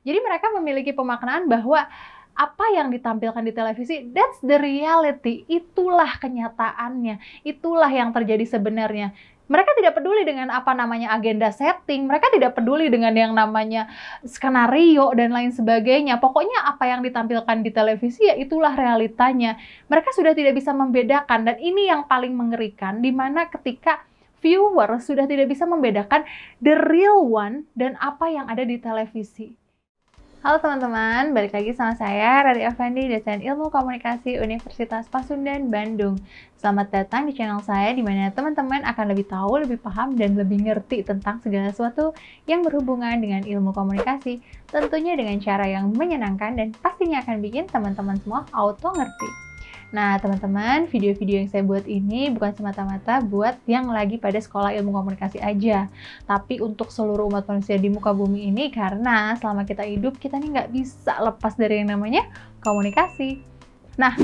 Jadi mereka memiliki pemaknaan bahwa apa yang ditampilkan di televisi, that's the reality. Itulah kenyataannya. Itulah yang terjadi sebenarnya. Mereka tidak peduli dengan apa namanya agenda setting, mereka tidak peduli dengan yang namanya skenario dan lain sebagainya. Pokoknya apa yang ditampilkan di televisi ya itulah realitanya. Mereka sudah tidak bisa membedakan, dan ini yang paling mengerikan, di mana ketika viewer sudah tidak bisa membedakan the real one dan apa yang ada di televisi. Halo teman-teman, balik lagi sama saya, Rari Effendi, dosen Ilmu Komunikasi Universitas Pasundan, Bandung. Selamat datang di channel saya, di mana teman-teman akan lebih tahu, lebih paham, dan lebih ngerti tentang segala sesuatu yang berhubungan dengan ilmu komunikasi, tentunya dengan cara yang menyenangkan dan pastinya akan bikin teman-teman semua auto ngerti. Nah teman-teman, video-video yang saya buat ini bukan semata-mata buat yang lagi pada sekolah ilmu komunikasi aja, tapi untuk seluruh umat manusia di muka bumi ini, karena selama kita hidup, kita nih nggak bisa lepas dari yang namanya komunikasi. Nah,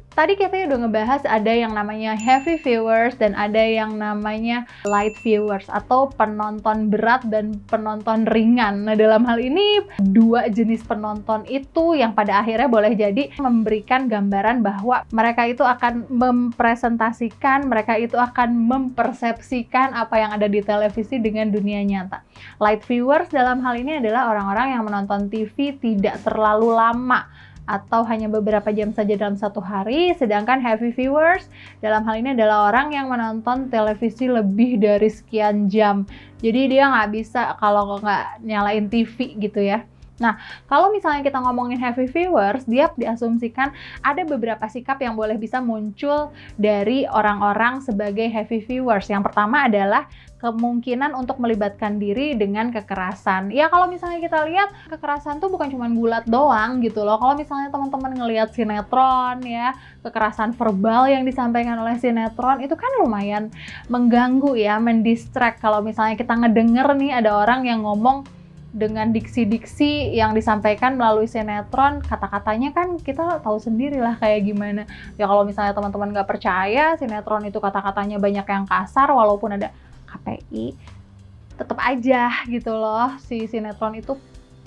tadi kita udah ngebahas ada yang namanya heavy viewers dan ada yang namanya light viewers atau penonton berat dan penonton ringan. Nah, dalam hal ini dua jenis penonton itu yang pada akhirnya boleh jadi memberikan gambaran bahwa mereka itu akan mempresentasikan, mereka itu akan mempersepsikan apa yang ada di televisi dengan dunia nyata. Light viewers dalam hal ini adalah orang-orang yang menonton TV tidak terlalu lama atau hanya beberapa jam saja dalam satu hari, sedangkan heavy viewers dalam hal ini adalah orang yang menonton televisi lebih dari sekian jam. Jadi dia nggak bisa kalau nggak nyalain TV gitu ya. Nah, kalau misalnya kita ngomongin heavy viewers, dia diasumsikan ada beberapa sikap yang boleh bisa muncul dari orang-orang sebagai heavy viewers. Yang pertama adalah kemungkinan untuk melibatkan diri dengan kekerasan. Ya kalau misalnya kita lihat, kekerasan tuh bukan cuma gulat doang gitu loh. Kalau misalnya teman-teman ngelihat sinetron ya, kekerasan verbal yang disampaikan oleh sinetron itu kan lumayan mengganggu ya, mendistract. Kalau misalnya kita ngedenger nih ada orang yang ngomong dengan diksi-diksi yang disampaikan melalui sinetron, kata-katanya kan kita tahu sendiri lah kayak gimana. Ya kalau misalnya teman-teman nggak percaya sinetron itu kata-katanya banyak yang kasar, walaupun ada KPI, tetap aja gitu loh si sinetron itu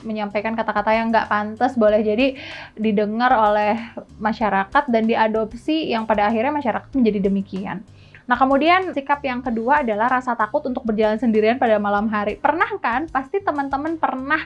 menyampaikan kata-kata yang nggak pantas boleh jadi didengar oleh masyarakat dan diadopsi, yang pada akhirnya masyarakat menjadi demikian. Nah, kemudian sikap yang kedua adalah rasa takut untuk berjalan sendirian pada malam hari. Pernah kan? Pasti teman-teman pernah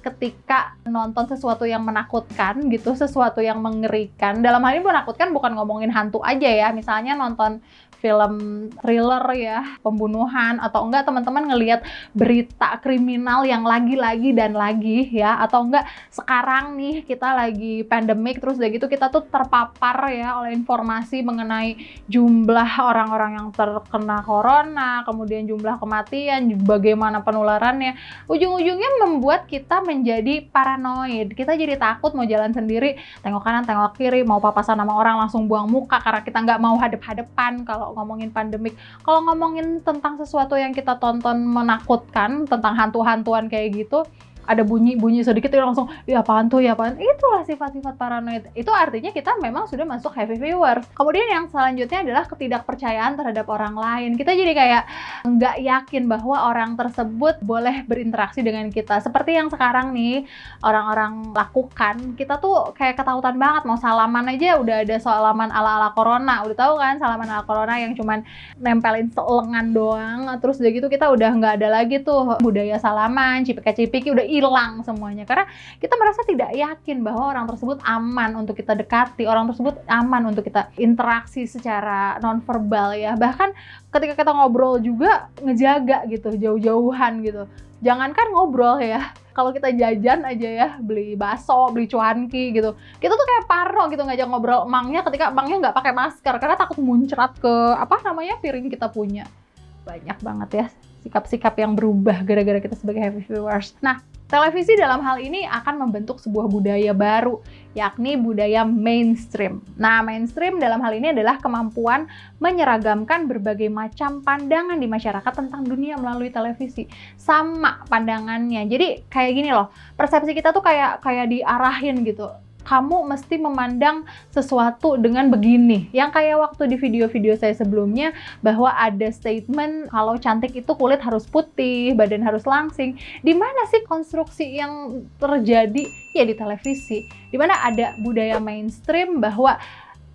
ketika nonton sesuatu yang menakutkan gitu, sesuatu yang mengerikan. Dalam hal ini menakutkan bukan ngomongin hantu aja ya. Misalnya nonton film thriller ya, pembunuhan, atau enggak teman-teman ngelihat berita kriminal yang lagi-lagi dan lagi ya, atau enggak sekarang nih kita lagi pandemik, terus udah gitu kita tuh terpapar ya oleh informasi mengenai jumlah orang-orang yang terkena corona, kemudian jumlah kematian, bagaimana penularannya. Ujung-ujungnya membuat kita menjadi paranoid. Kita jadi takut mau jalan sendiri, tengok kanan, tengok kiri, mau papasan sama orang langsung buang muka karena kita nggak mau hadap-hadapan kalau ngomongin pandemik. Kalau ngomongin tentang sesuatu yang kita tonton menakutkan, tentang hantu-hantuan kayak gitu, ada bunyi-bunyi sedikit itu langsung, ya apaan tuh, ya apaan. Itulah sifat-sifat paranoid. Itu artinya kita memang sudah masuk heavy viewers. Kemudian yang selanjutnya adalah ketidakpercayaan terhadap orang lain. Kita jadi kayak nggak yakin bahwa orang tersebut boleh berinteraksi dengan kita. Seperti yang sekarang nih orang-orang lakukan. Kita tuh kayak ketakutan banget, mau salaman aja udah ada salaman ala-ala corona. Udah tahu kan salaman ala corona yang cuman nempelin selengan doang. Terus udah gitu kita udah nggak ada lagi tuh budaya salaman, cipika-cipiki udah hilang semuanya, karena kita merasa tidak yakin bahwa orang tersebut aman untuk kita dekati, orang tersebut aman untuk kita interaksi secara nonverbal ya. Bahkan ketika kita ngobrol juga ngejaga gitu, jauh-jauhan gitu. Jangankan ngobrol ya, kalau kita jajan aja ya, beli bakso, beli cuanki gitu, kita tuh kayak parno gitu ngajak ngobrol emangnya ketika emangnya nggak pakai masker karena takut muncrat ke piring kita punya. Banyak banget ya sikap-sikap yang berubah gara-gara kita sebagai heavy viewers. Nah, televisi dalam hal ini akan membentuk sebuah budaya baru, yakni budaya mainstream. Nah, mainstream dalam hal ini adalah kemampuan menyeragamkan berbagai macam pandangan di masyarakat tentang dunia melalui televisi. Sama pandangannya. Jadi kayak gini loh, persepsi kita tuh kayak diarahin gitu. kamu mesti memandang sesuatu dengan begini. Yang kayak waktu di video-video saya sebelumnya, bahwa ada statement kalau cantik itu kulit harus putih, badan harus langsing. Di mana sih konstruksi yang terjadi? Ya di televisi. Di mana ada budaya mainstream bahwa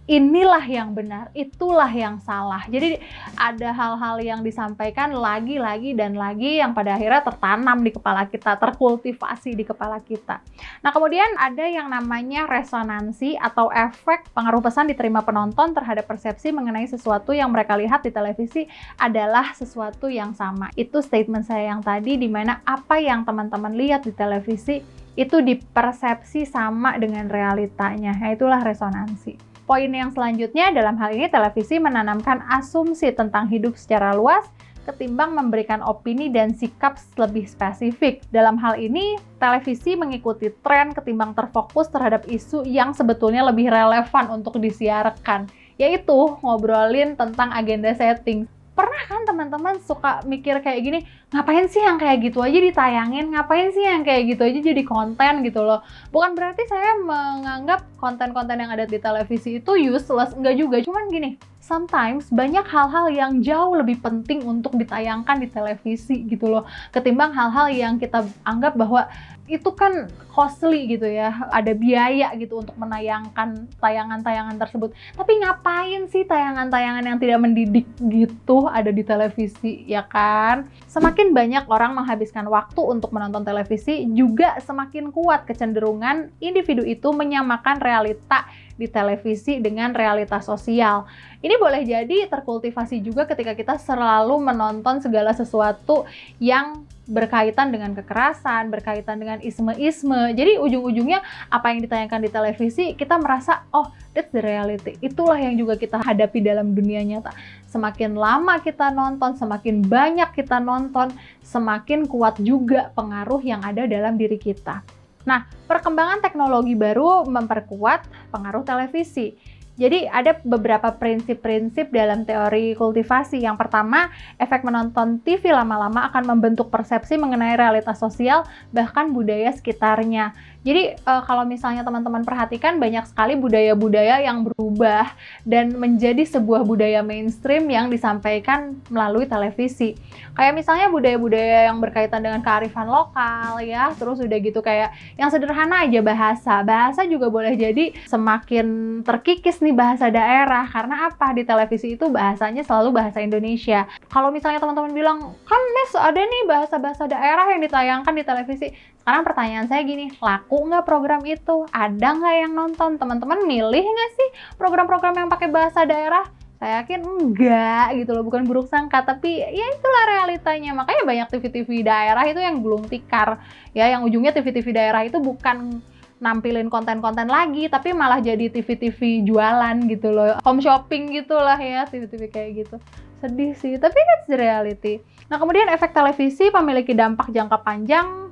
inilah yang benar, itulah yang salah. Jadi ada hal-hal yang disampaikan lagi dan lagi yang pada akhirnya tertanam di kepala kita, terkultivasi di kepala kita. Nah, kemudian ada yang namanya resonansi atau efek pengaruh pesan diterima penonton terhadap persepsi mengenai sesuatu yang mereka lihat di televisi adalah sesuatu yang sama. Itu statement saya yang tadi, di mana apa yang teman-teman lihat di televisi itu dipersepsi sama dengan realitanya. Nah, itulah resonansi. Poin yang selanjutnya, dalam hal ini televisi menanamkan asumsi tentang hidup secara luas ketimbang memberikan opini dan sikap lebih spesifik. Dalam hal ini, televisi mengikuti tren ketimbang terfokus terhadap isu yang sebetulnya lebih relevan untuk disiarkan, yaitu ngobrolin tentang agenda setting. Pernah kan teman-teman suka mikir kayak gini, ngapain sih yang kayak gitu aja ditayangin, ngapain sih yang kayak gitu aja jadi konten gitu loh. Bukan berarti saya menganggap konten-konten yang ada di televisi itu useless, enggak juga. Cuman gini, sometimes banyak hal-hal yang jauh lebih penting untuk ditayangkan di televisi gitu loh, ketimbang hal-hal yang kita anggap bahwa itu kan costly gitu ya, ada biaya gitu untuk menayangkan tayangan-tayangan tersebut. Tapi ngapain sih tayangan-tayangan yang tidak mendidik gitu ada di televisi, ya kan? Semakin banyak orang menghabiskan waktu untuk menonton televisi, juga semakin kuat kecenderungan individu itu menyamakan realita di televisi dengan realitas sosial. Ini boleh jadi terkultivasi juga ketika kita selalu menonton segala sesuatu yang berkaitan dengan kekerasan, berkaitan dengan isme-isme. Jadi ujung-ujungnya apa yang ditayangkan di televisi, kita merasa, oh, that's the reality. Itulah yang juga kita hadapi dalam dunia nyata. Semakin lama kita nonton, semakin banyak kita nonton, semakin kuat juga pengaruh yang ada dalam diri kita. Nah, perkembangan teknologi baru memperkuat pengaruh televisi. Jadi ada beberapa prinsip-prinsip dalam teori kultivasi. Yang pertama, efek menonton TV lama-lama akan membentuk persepsi mengenai realitas sosial, bahkan budaya sekitarnya. Jadi kalau misalnya teman-teman perhatikan, banyak sekali budaya-budaya yang berubah dan menjadi sebuah budaya mainstream yang disampaikan melalui televisi. Kayak misalnya budaya-budaya yang berkaitan dengan kearifan lokal ya, terus udah gitu kayak yang sederhana aja bahasa juga boleh jadi semakin terkikis nih bahasa daerah. Karena apa? Di televisi itu bahasanya selalu bahasa Indonesia. Kalau misalnya teman-teman bilang, kan Miss ada nih bahasa-bahasa daerah yang ditayangkan di televisi. Sekarang pertanyaan saya gini, laku nggak program itu? Ada nggak yang nonton? Teman-teman milih nggak sih program-program yang pakai bahasa daerah? Saya yakin enggak gitu loh, bukan buruk sangka, tapi ya itulah realitanya. Makanya banyak TV-TV daerah itu yang gulung tikar, ya, yang ujungnya TV-TV daerah itu bukan nampilin konten-konten lagi, tapi malah jadi TV-TV jualan gitu loh, home shopping gitulah ya, TV-TV kayak gitu. Sedih sih, tapi that's the reality. Nah, kemudian efek televisi memiliki dampak jangka panjang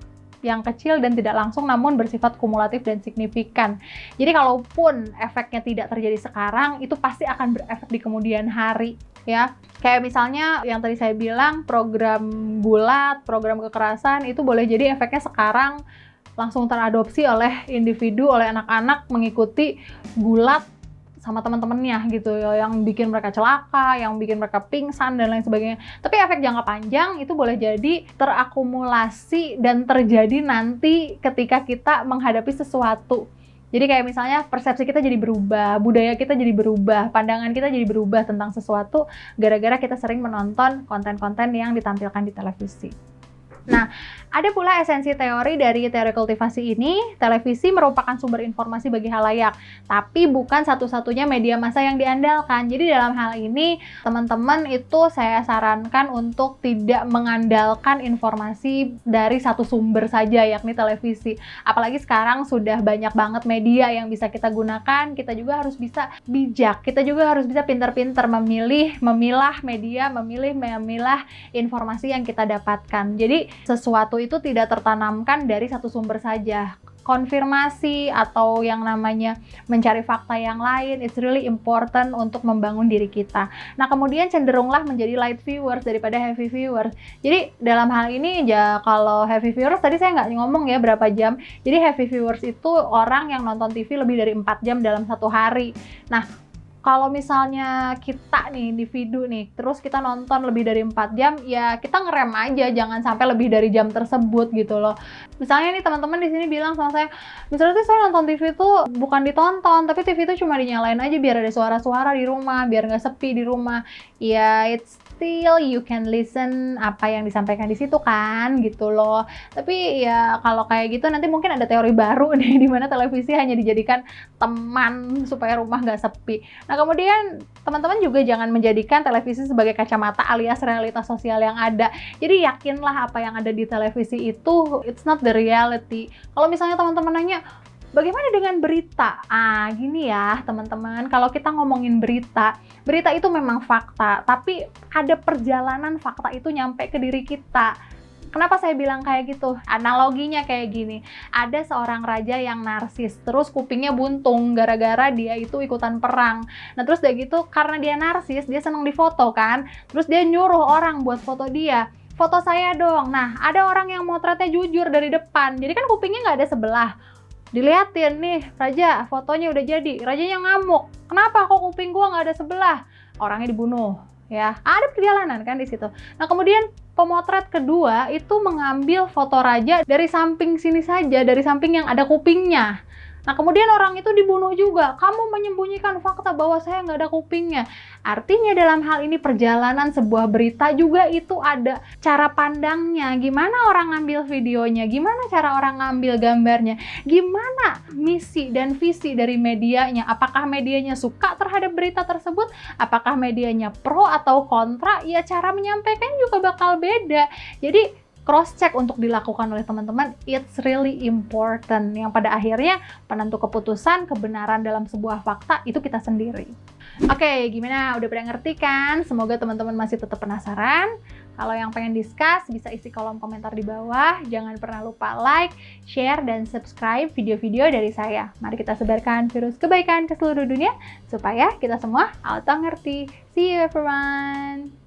yang kecil dan tidak langsung, namun bersifat kumulatif dan signifikan. Jadi kalaupun efeknya tidak terjadi sekarang, itu pasti akan berefek di kemudian hari, ya. Kayak misalnya yang tadi saya bilang, program gulat, program kekerasan, itu boleh jadi efeknya sekarang langsung teradopsi oleh individu, oleh anak-anak mengikuti gulat sama teman-temannya gitu ya, yang bikin mereka celaka, yang bikin mereka pingsan dan lain sebagainya. Tapi efek jangka panjang itu boleh jadi terakumulasi dan terjadi nanti ketika kita menghadapi sesuatu. Jadi kayak misalnya persepsi kita jadi berubah, budaya kita jadi berubah, pandangan kita jadi berubah tentang sesuatu gara-gara kita sering menonton konten-konten yang ditampilkan di televisi. Nah, ada pula esensi teori dari teori kultivasi ini, televisi merupakan sumber informasi bagi halayak, tapi bukan satu-satunya media massa yang diandalkan. Jadi dalam hal ini, teman-teman itu saya sarankan untuk tidak mengandalkan informasi dari satu sumber saja, yakni televisi. Apalagi sekarang sudah banyak banget media yang bisa kita gunakan, kita juga harus bisa bijak, kita juga harus bisa pintar-pintar memilah media, memilah informasi yang kita dapatkan. Jadi sesuatu itu tidak tertanamkan dari satu sumber saja. konfirmasi atau yang namanya mencari fakta yang lain. It's really important untuk membangun diri kita. Nah, kemudian cenderunglah menjadi light viewers daripada heavy viewers. Jadi dalam hal ini ya, kalau heavy viewers tadi saya nggak ngomong ya berapa jam. Jadi heavy viewers itu orang yang nonton TV lebih dari 4 jam dalam satu hari. Nah, kalau misalnya kita nih individu nih, terus kita nonton lebih dari 4 jam, ya kita ngerem aja, jangan sampai lebih dari jam tersebut gitu loh. Misalnya nih teman-teman di sini bilang sama saya, misalnya tuh saya nonton TV itu bukan ditonton, tapi TV itu cuma dinyalain aja biar ada suara-suara di rumah, biar nggak sepi di rumah. Ya, it's still you can listen apa yang disampaikan di situ kan, gitu loh. Tapi ya kalau kayak gitu nanti mungkin ada teori baru nih, di mana televisi hanya dijadikan teman supaya rumah nggak sepi. Nah, kemudian teman-teman juga jangan menjadikan televisi sebagai kacamata alias realitas sosial yang ada. Jadi yakinlah apa yang ada di televisi itu it's not the reality. Kalau misalnya teman-teman nanya, bagaimana dengan berita? Gini ya teman-teman, kalau kita ngomongin berita itu memang fakta, tapi ada perjalanan fakta itu nyampe ke diri kita. Kenapa saya bilang kayak gitu? Analoginya kayak gini, ada seorang raja yang narsis, terus kupingnya buntung gara-gara dia itu ikutan perang. Nah, terus udah gitu, karena dia narsis, dia seneng difoto kan, terus dia nyuruh orang buat foto dia. Foto saya dong. Nah, ada orang yang motretnya jujur dari depan, jadi kan kupingnya nggak ada sebelah. Diliatin nih, raja, fotonya udah jadi. Rajanya ngamuk. Kenapa kok kuping gua nggak ada sebelah? Orangnya dibunuh, ya. Ada perjalanan kan di situ. Nah, kemudian pemotret kedua itu mengambil foto raja dari samping sini saja, dari samping yang ada kupingnya. Nah, kemudian orang itu dibunuh juga. Kamu menyembunyikan fakta bahwa saya nggak ada kupingnya. Artinya dalam hal ini perjalanan sebuah berita juga itu ada cara pandangnya. Gimana orang ngambil videonya, gimana cara orang ngambil gambarnya, gimana misi dan visi dari medianya. Apakah medianya suka terhadap berita tersebut? Apakah medianya pro atau kontra? Ya, cara menyampaikan juga bakal beda. Jadi cross-check untuk dilakukan oleh teman-teman, it's really important. Yang pada akhirnya penentu keputusan kebenaran dalam sebuah fakta itu kita sendiri. Oke, gimana? Udah pada ngerti kan? Semoga teman-teman masih tetap penasaran. Kalau yang pengen discuss, bisa isi kolom komentar di bawah. Jangan pernah lupa like, share, dan subscribe video-video dari saya. Mari kita sebarkan virus kebaikan ke seluruh dunia, supaya kita semua auto ngerti. See you everyone!